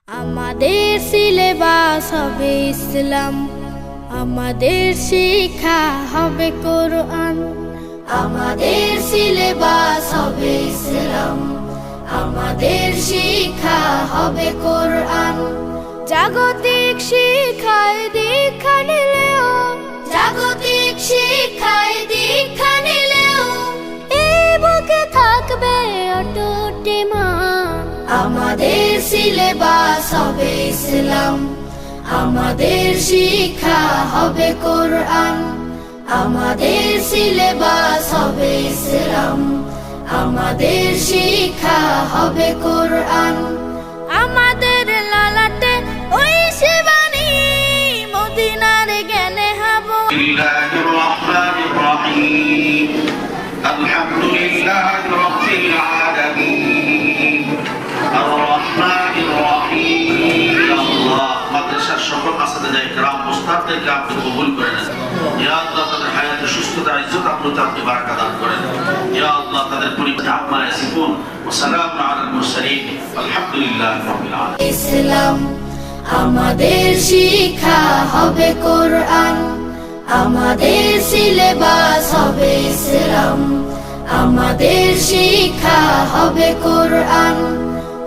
আমাদের সিলেবাস হবে ইসলাম, আমাদের শিক্ষা হবে কোরআন। আমাদের সিলেবাস হবে ইসলাম, আমাদের শিক্ষা হবে কোরআন। জাগতিক শিক্ষায় দীক্ষা নিলেও, জাগতিক শিক্ষায় দীক্ষা নিলেও এই বুকে থাকবে অটুট ঈমান। আমাদের সিলেবাস হবে ইসলাম, আমাদের শিক্ষা হবে কোরআন। আমাদের সিলেবাস হবে ইসলাম, আমাদের শিক্ষা হবে কোরআন। আমাদের লালাটে ওই শিবানী মদিনার জ্ঞানে হব। বিসমিল্লাহির রহমানির রহিম, আলহামদুলিল্লাহি রাব্বিল আলামিন, আর রহমানির রহিম। আল্লাহ মাদ্রাসার সকল আসatidze کرام উস্তাদদেরকে আপনি কবুল করে নেন। ইয়া আল্লাহ তাদের হায়াতে সুস্থতা ইজ্জত আপনি বারাকা দান করেন। ইয়া আল্লাহ তাদের পরিবার আম্মা ইয়াসিফুন ওয়া সালামুন আলাল মুরসালিন আলহামদুলিল্লাহি রাব্বিল আলামিন। ইসলাম আমাদের শিক্ষা হবে কোরআন, আমাদের সিলেবাস হবে ইসলাম, আমাদের শিক্ষা হবে কোরআন।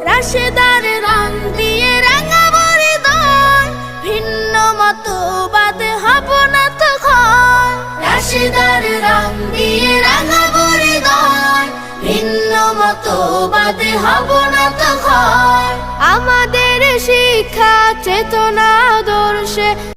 রাশেদার রং দিয়ে রাঙাবো হৃদয়, ভিন্ন মতবাদ হব না তখন। রাশেদার রং দিয়ে রাঙাবো হৃদয়, ভিন্ন মতবাদ হব না তখন। আমাদের শিক্ষা চেতনা আদর্শে